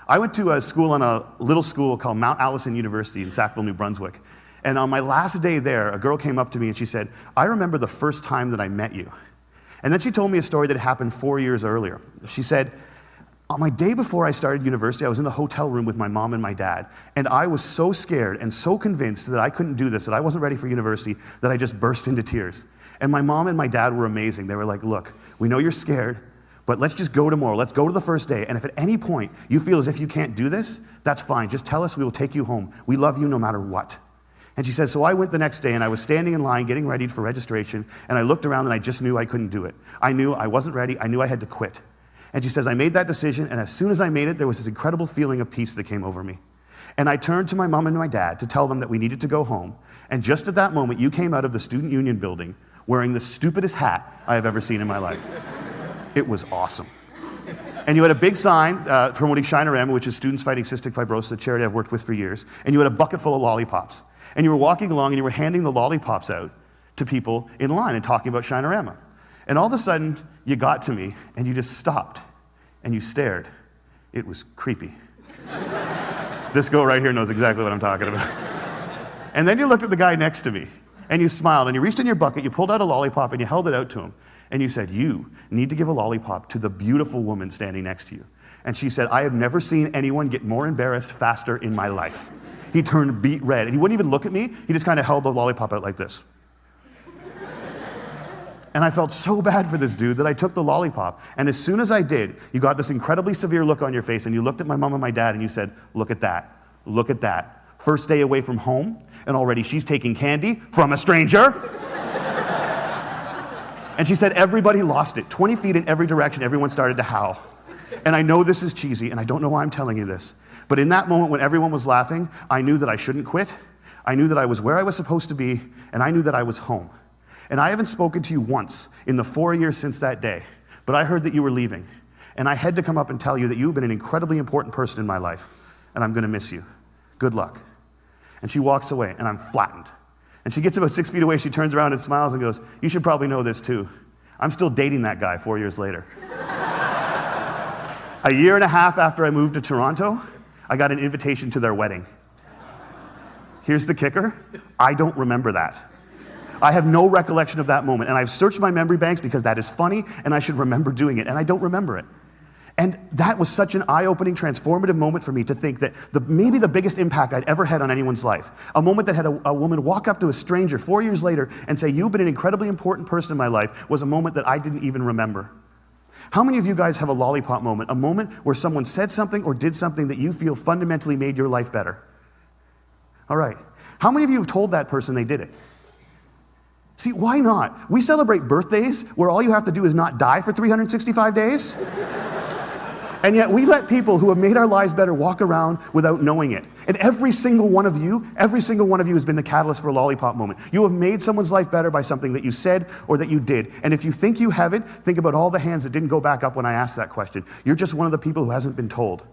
I went to a school on a little school called Mount Allison University in Sackville, New Brunswick. And on my last day there, a girl came up to me and she said, I remember the first time that I met you. And then she told me a story that happened 4 years earlier. She said, on my day before I started university, I was in the hotel room with my mom and my dad, and I was so scared and so convinced that I couldn't do this, that I wasn't ready for university, that I just burst into tears. And my mom and my dad were amazing. They were like, look, we know you're scared, but let's just go tomorrow. Let's go to the first day, and if at any point you feel as if you can't do this, that's fine. Just tell us, we will take you home. We love you no matter what. And she said, so I went the next day, and I was standing in line getting ready for registration, and I looked around, and I just knew I couldn't do it. I knew I wasn't ready. I knew I had to quit. And she says, I made that decision, and as soon as I made it, there was this incredible feeling of peace that came over me. And I turned to my mom and my dad to tell them that we needed to go home, and just at that moment, you came out of the Student Union building wearing the stupidest hat I have ever seen in my life. It was awesome. And you had a big sign promoting Shinorama, which is Students Fighting Cystic Fibrosis, a charity I've worked with for years, and you had a bucket full of lollipops. And you were walking along and you were handing the lollipops out to people in line and talking about Shinorama. And all of a sudden, you got to me and you just stopped and you stared. It was creepy. This girl right here knows exactly what I'm talking about. And then you looked at the guy next to me and you smiled and you reached in your bucket, you pulled out a lollipop and you held it out to him. And you said, you need to give a lollipop to the beautiful woman standing next to you. And she said, I have never seen anyone get more embarrassed faster in my life. He turned beet red, and he wouldn't even look at me. He just kind of held the lollipop out like this. And I felt so bad for this dude that I took the lollipop. And as soon as I did, you got this incredibly severe look on your face, and you looked at my mom and my dad, and you said, look at that. Look at that. First day away from home, and already she's taking candy from a stranger. And she said everybody lost it. 20 feet in every direction, everyone started to howl. And I know this is cheesy, and I don't know why I'm telling you this. But in that moment when everyone was laughing, I knew that I shouldn't quit. I knew that I was where I was supposed to be, and I knew that I was home. And I haven't spoken to you once in the 4 years since that day, but I heard that you were leaving. And I had to come up and tell you that you've been an incredibly important person in my life, and I'm gonna miss you. Good luck. And she walks away, and I'm flattened. And she gets about 6 feet away, she turns around and smiles and goes, you should probably know this too. I'm still dating that guy 4 years later. A year and a half after I moved to Toronto, I got an invitation to their wedding. Here's the kicker, I don't remember that. I have no recollection of that moment, and I've searched my memory banks because that is funny, and I should remember doing it, and I don't remember it. And that was such an eye-opening, transformative moment for me to think that maybe the biggest impact I'd ever had on anyone's life, a moment that had a woman walk up to a stranger 4 years later and say, you've been an incredibly important person in my life, was a moment that I didn't even remember. How many of you guys have a lollipop moment, a moment where someone said something or did something that you feel fundamentally made your life better? All right. How many of you have told that person they did it? See, why not? We celebrate birthdays where all you have to do is not die for 365 days. And yet we let people who have made our lives better walk around without knowing it. And every single one of you has been the catalyst for a lollipop moment. You have made someone's life better by something that you said or that you did. And if you think you haven't, think about all the hands that didn't go back up when I asked that question. You're just one of the people who hasn't been told.